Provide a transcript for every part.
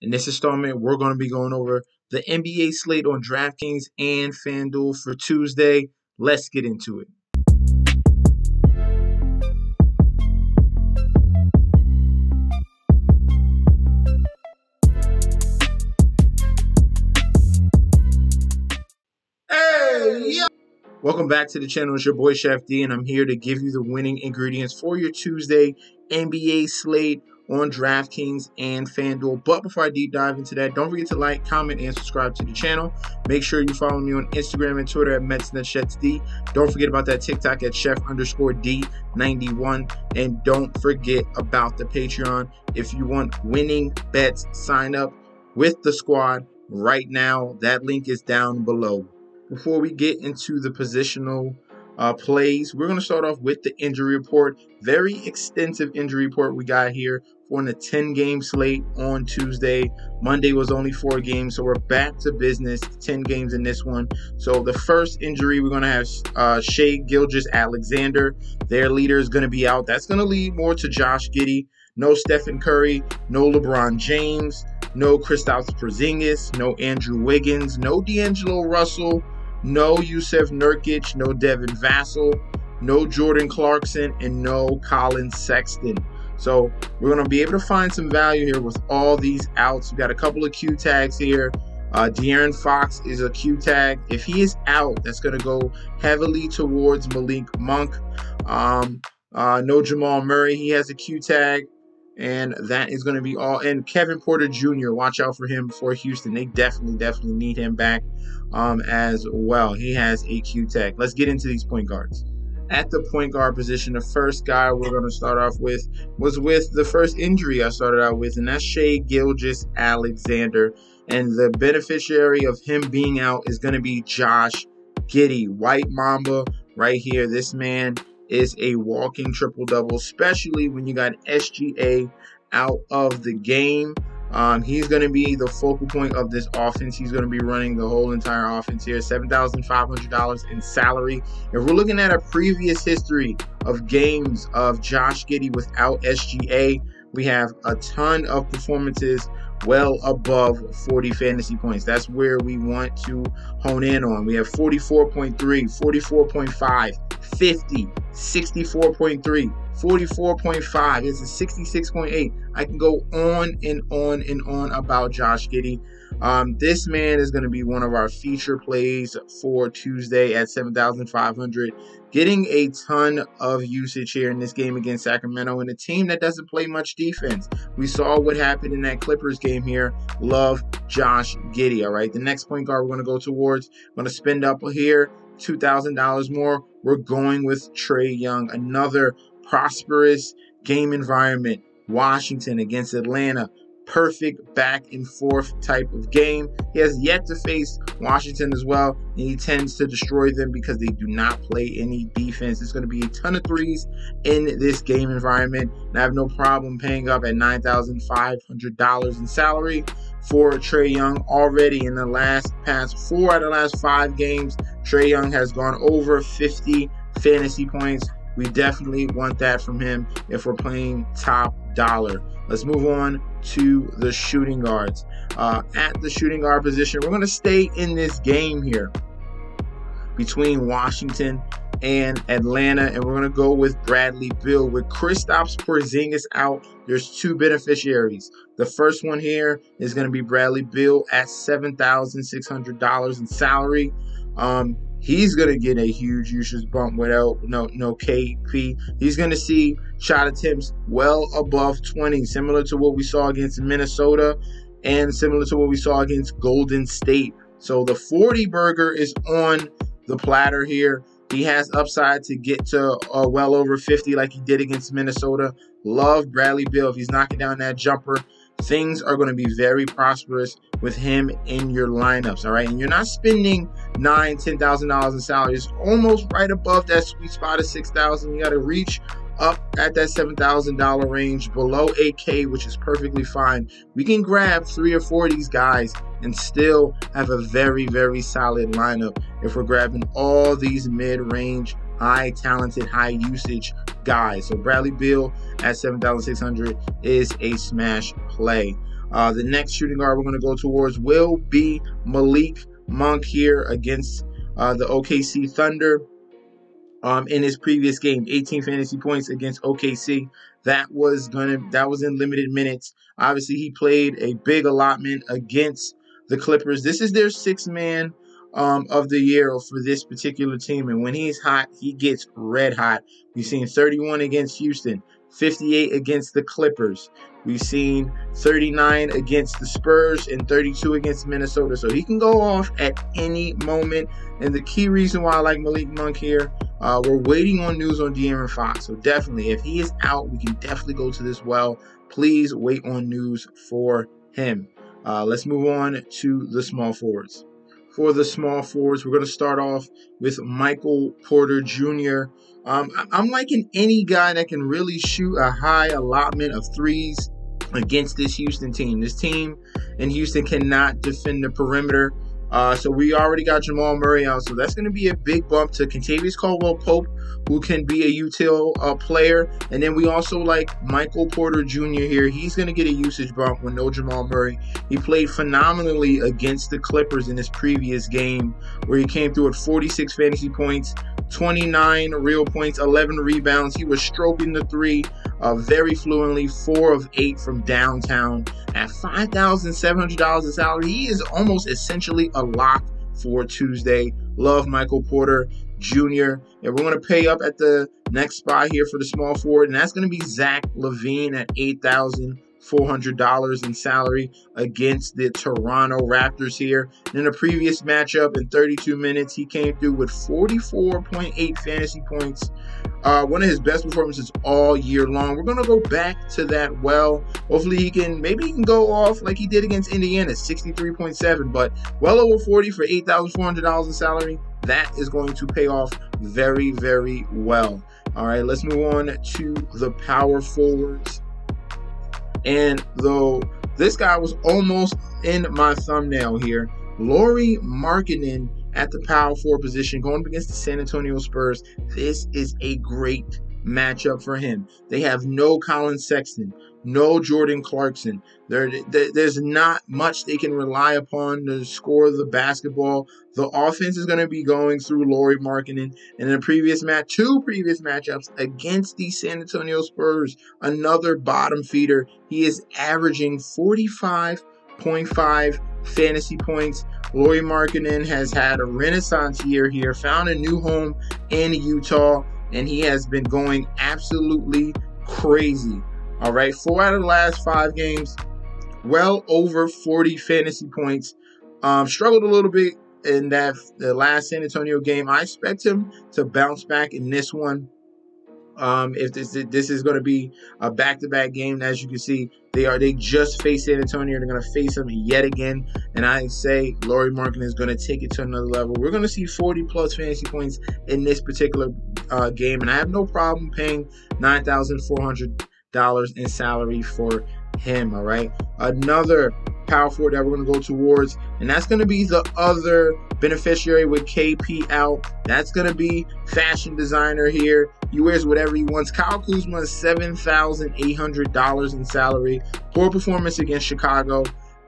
In this installment, we're going to be going over the NBA slate on Draftkings and Fanduel for Tuesday. Let's get into it. Welcome back to the channel. It's your boy Chef D, and I'm here to give you the winning ingredients for your Tuesday NBA slate on Draftkings and Fanduel. But before I deep dive into that, don't forget to like, comment, and subscribe to the channel. Make sure you follow me on Instagram and Twitter at MetsNetChefsD. Don't forget about that TikTok at Chef_D91. And don't forget about the Patreon. If you want winning bets, sign up with the squad right now. That link is down below. Before we get into the positional plays, we're going to start off with the injury report. Very extensive injury report we got here for a 10-game slate on Tuesday. Monday was only 4 games, so we're back to business. 10 games in this one. So the first injury, we're going to have Shai Gilgeous-Alexander. Their leader is going to be out. That's going to lead more to Josh Giddey. No Stephen Curry, no LeBron James, no Kristaps Porzingis, no Andrew Wiggins, no D'Angelo Russell, no Yusuf Nurkic, no Devin Vassell, no Jordan Clarkson, and no Colin Sexton. So we're going to be able to find some value here with all these outs. We've got a couple of Q tags here. De'Aaron Fox is a Q tag. If he is out, that's going to go heavily towards Malik Monk. No Jamal Murray. He has a Q tag. And that is going to be all. And Kevin Porter Jr., watch out for him for Houston. They definitely need him back as well. He has a Q tag. Let's get into these point guards. At the point guard position, the first guy we're going to start off with was with the first injury I started out with, and that's Shai Gilgeous-Alexander. And the beneficiary of him being out is going to be Josh Giddey. White Mamba right here. This man is a walking triple-double, especially when you got SGA out of the game. He's going to be the focal point of this offense. He's going to be running the whole entire offense here. $7,500 in salary. If we're looking at a previous history of games of Josh Giddey without SGA, we have a ton of performances well above 40 fantasy points. That's where we want to hone in on. We have 44.3, 44.5, 50, 64.3, 44.5. It's a 66.8. I can go on and on and on about Josh Giddey. This man is going to be one of our feature plays for Tuesday at 7,500. Getting a ton of usage here in this game against Sacramento, and a team that doesn't play much defense. We saw what happened in that Clippers game here. Love Josh Giddey, all right? The next point guard we're going to go towards, I'm going to spend up here $2,000 more. We're going with Trae Young, another prosperous game environment. Washington against Atlanta. Perfect back and forth type of game. He has yet to face Washington as well, and he tends to destroy them because they do not play any defense. It's going to be a ton of threes in this game environment, and I have no problem paying up at $9,500 in salary for Trae Young. Already in the past 4 out of the last 5 games, Trae Young has gone over 50 fantasy points. We definitely want that from him if we're playing top dollar. Let's move on to the shooting guards. At the shooting guard position, we're going to stay in this game here between Washington and Atlanta, and we're going to go with Bradley Beal. With Kristaps Porzingis out, there's 2 beneficiaries. The first one here is going to be Bradley Beal at $7,600 in salary. He's going to get a huge usage bump without no KP. He's going to see shot attempts well above 20, similar to what we saw against Minnesota and similar to what we saw against Golden State. So the 40 burger is on the platter here. He has upside to get to well over 50 like he did against Minnesota. Love Bradley Beal. If he's knocking down that jumper, things are going to be very prosperous with him in your lineups, all right? And you're not spending $9,000, $10,000 in salary. It's almost right above that sweet spot of $6,000. You got to reach up at that $7,000 range, below $8K, which is perfectly fine. We can grab 3 or 4 of these guys and still have a very, very solid lineup if we're grabbing all these mid-range, high talented, high usage guys. So Bradley Beal at $7,600 is a smash play. The next shooting guard we're going to go towards will be Malik Monk here against the OKC Thunder. In his previous game, 18 fantasy points against OKC. That was in limited minutes. Obviously, he played a big allotment against the Clippers. This is their sixth man of the year for this particular team, and when he's hot, he gets red hot. We've seen 31 against Houston, 58 against the Clippers. We've seen 39 against the Spurs and 32 against Minnesota. So he can go off at any moment. And the key reason why I like Malik Monk here, we're waiting on news on De'Aaron Fox. So definitely, if he is out, we can definitely go to this well. Please wait on news for him. Let's move on to the small forwards. For the small forwards, we're going to start off with Michael Porter Jr. I'm liking any guy that can really shoot a high allotment of threes against this Houston team. This team in Houston cannot defend the perimeter. So we already got Jamal Murray out. So that's going to be a big bump to Kentavious Caldwell-Pope, who can be a util player. And then we also like Michael Porter Jr. here. He's going to get a usage bump with no Jamal Murray. He played phenomenally against the Clippers in his previous game, where he came through at 46 fantasy points, 29 real points, 11 rebounds. He was stroking the three very fluently, 4 of 8 from downtown. At $5,700 in salary, he is almost essentially a lock for Tuesday. Love Michael Porter Jr. And we're going to pay up at the next spot here for the small forward, and that's going to be Zach LaVine at $8,400 in salary against the Toronto Raptors here. In a previous matchup, in 32 minutes, he came through with 44.8 fantasy points. One of his best performances all year long. We're going to go back to that well. Hopefully he can go off like he did against Indiana, 63.7, but well over 40 for $8,400 in salary. That is going to pay off very, very well. All right, let's move on to the power forwards. And though this guy was almost in my thumbnail here, Lauri Markkanen at the power forward position going up against the San Antonio Spurs. This is a great matchup for him. They have no Colin Sexton, no Jordan Clarkson. There's not much they can rely upon to score the basketball. The offense is going to be going through Lauri Markkanen. And in a two previous matchups against the San Antonio Spurs, another bottom feeder, he is averaging 45.5 fantasy points. Lauri Markkanen has had a renaissance year here, found a new home in Utah, and he has been going absolutely crazy. All right, 4 out of the last 5 games, well over 40 fantasy points. Struggled a little bit in the last San Antonio game. I expect him to bounce back in this one. If this is going to be a back-to-back game, as you can see, they just faced San Antonio. They're going to face them yet again, and I say Lauri Markkanen is going to take it to another level. We're going to see 40-plus fantasy points in this particular game, and I have no problem paying $9,400 in salary for him. All right, another power forward that we're going to go towards, and that's going to be the other beneficiary with KP out. That's going to be fashion designer here. He wears whatever he wants. Kyle Kuzma is $7,800 in salary. Poor performance against Chicago.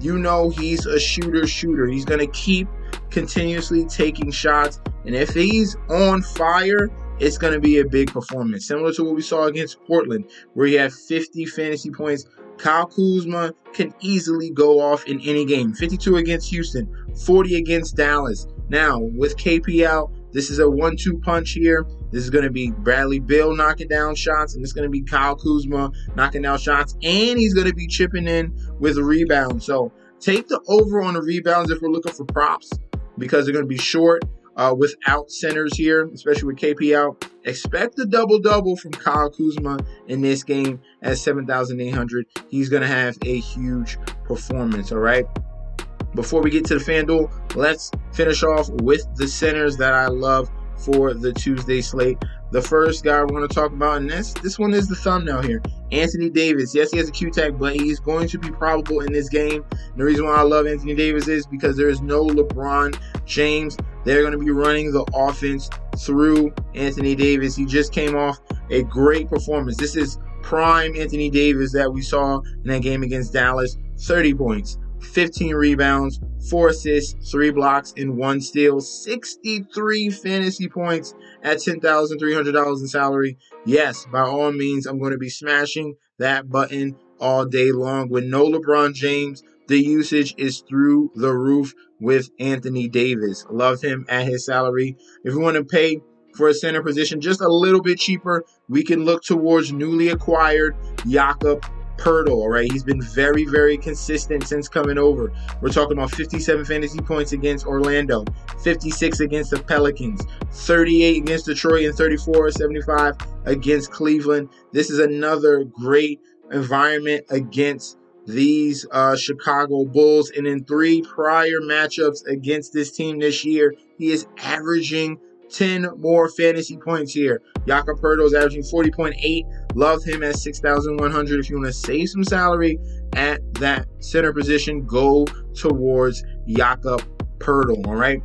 You know he's a shooter. He's going to keep continuously taking shots, and if he's on fire, it's going to be a big performance, similar to what we saw against Portland, where he had 50 fantasy points. Kyle Kuzma can easily go off in any game. 52 against Houston, 40 against Dallas. Now, with KP out, this is a 1-2 punch here. This is going to be Bradley Beal knocking down shots, and it's going to be Kyle Kuzma knocking down shots, and he's going to be chipping in with rebounds. So take the over on the rebounds if we're looking for props, because they're going to be short without centers here, especially with KP out. Expect the double-double from Kyle Kuzma in this game at $7,800. He's going to have a huge performance, all right? Before we get to the FanDuel, let's finish off with the centers that I love for the Tuesday slate. The first guy we're going to talk about, and this one is the thumbnail here, Anthony Davis. Yes, he has a Q tag, but he's going to be probable in this game. And the reason why I love Anthony Davis is because there is no LeBron James. They're going to be running the offense through Anthony Davis. He just came off a great performance. This is prime Anthony Davis that we saw in that game against Dallas. 30 points, 15 rebounds, 4 assists, 3 blocks, and 1 steal, 63 fantasy points at $10,300 in salary. Yes, by all means, I'm going to be smashing that button all day long. With no LeBron James, the usage is through the roof with Anthony Davis. Love him at his salary. If you want to pay for a center position just a little bit cheaper, we can look towards newly acquired Jakob Poeltl. All right, he's been very, very consistent since coming over. We're talking about 57 fantasy points against Orlando, 56 against the Pelicans, 38 against Detroit, and 75 against Cleveland. This is another great environment against these Chicago Bulls. And in 3 prior matchups against this team this year, he is averaging 10 more fantasy points here. Jakob Poeltl is averaging 40.8. Love him at 6,100. If you want to save some salary at that center position, go towards Jakob Poeltl. All right.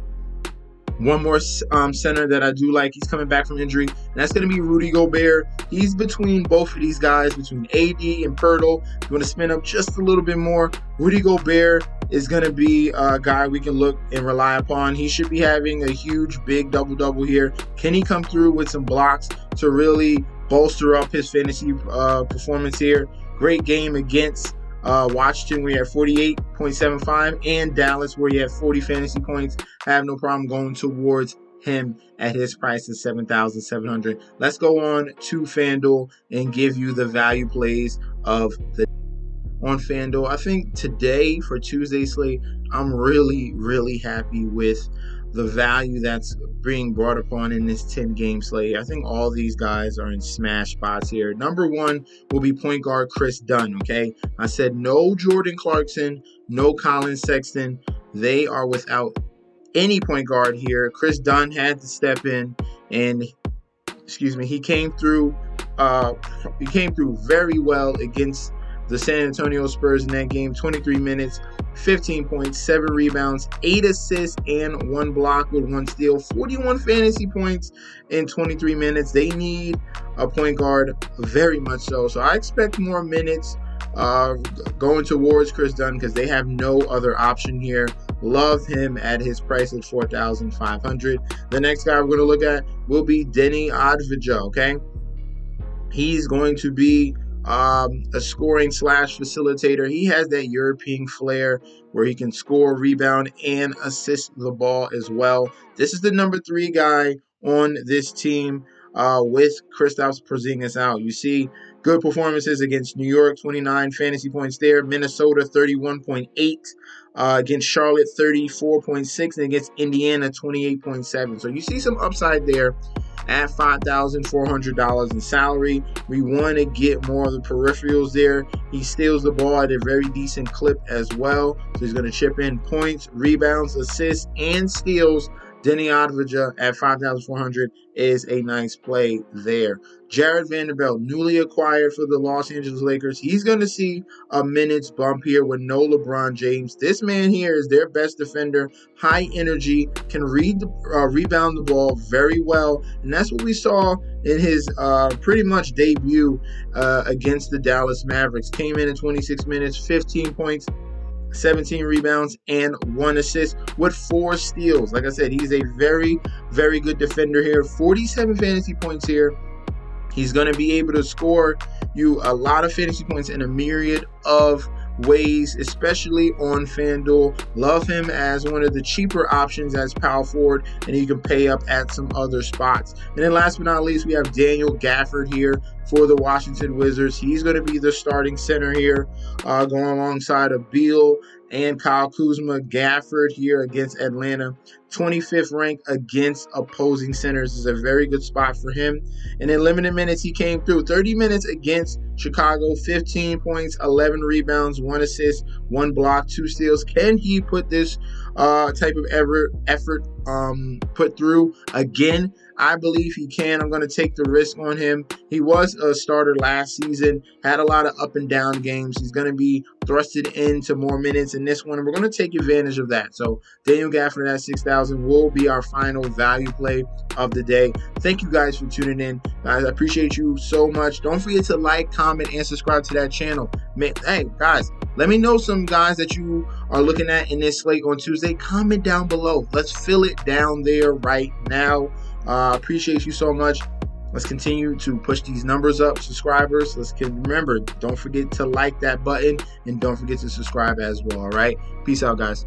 One more center that I do like. He's coming back from injury, and that's going to be Rudy Gobert. He's between both of these guys, between AD and Poeltl. If you want to spin up just a little bit more, Rudy Gobert is going to be a guy we can look and rely upon. He should be having a huge, big double-double here. Can he come through with some blocks to really bolster up his fantasy performance here? Great game against Washington, where you have 48.75, and Dallas, where you have 40 fantasy points. I have no problem going towards him at his price of $7,700. Let's go on to FanDuel and give you the value plays of the on FanDuel. I think today for Tuesday slate, I'm really, really happy with the value that's being brought upon in this 10-game slate. I think all these guys are in smash spots here. Number 1 will be point guard Chris Dunn, okay? I said no Jordan Clarkson, no Colin Sexton. They are without any point guard here. Chris Dunn had to step in, and he came through very well against the San Antonio Spurs in that game. 23 minutes, 15 points, 7 rebounds, 8 assists, and 1 block with 1 steal. 41 fantasy points in 23 minutes. They need a point guard very much so. So I expect more minutes going towards Chris Dunn because they have no other option here. Love him at his price of $4,500. The next guy we're going to look at will be Denny Advija, okay? He's going to be a scoring / facilitator. He has that European flair where he can score, rebound, and assist the ball as well. This is the number 3 guy on this team with Kristaps Porzingis out. You see good performances against New York, 29 fantasy points there. Minnesota, 31.8. Against Charlotte, 34.6. And against Indiana, 28.7. So you see some upside there at $5,400 in salary. We want to get more of the peripherals there. He steals the ball at a very decent clip as well. So he's going to chip in points, rebounds, assists, and steals. Denny Advija at $5,400 is a nice play there. Jared Vanderbilt, newly acquired for the Los Angeles Lakers. He's going to see a minutes bump here with no LeBron James. This man here is their best defender, high energy, can rebound the ball very well. And that's what we saw in his pretty much debut against the Dallas Mavericks. Came in 26 minutes, 15 points, 17 rebounds, and 1 assist with 4 steals. Like I said, he's a very, very good defender here. 47 fantasy points here. He's going to be able to score you a lot of fantasy points in a myriad of ways, especially on FanDuel. Love him as one of the cheaper options as power forward, and you can pay up at some other spots. And then last but not least, we have Daniel Gafford here for the Washington Wizards. He's going to be the starting center here, going alongside of Beal and Kyle Kuzma. Gafford here against Atlanta, 25th rank against opposing centers, is a very good spot for him. And in limited minutes, he came through 30 minutes against Chicago, 15 points, 11 rebounds, 1 assist, 1 block, 2 steals. Can he put this type of effort put through again? I believe he can. I'm going to take the risk on him. He was a starter last season, had a lot of up and down games. He's going to be thrusted into more minutes in this one, and we're going to take advantage of that. So Daniel Gafford at 6,000 will be our final value play of the day. Thank you guys for tuning in. Guys, I appreciate you so much. Don't forget to like, comment, and subscribe to that channel. Hey, guys, let me know some guys that you are looking at in this slate on Tuesday. Comment down below. Let's fill it down there right now. Appreciate you so much. Let's continue to push these numbers up, subscribers. Remember, don't forget to like that button, and don't forget to subscribe as well, all right? Peace out, guys.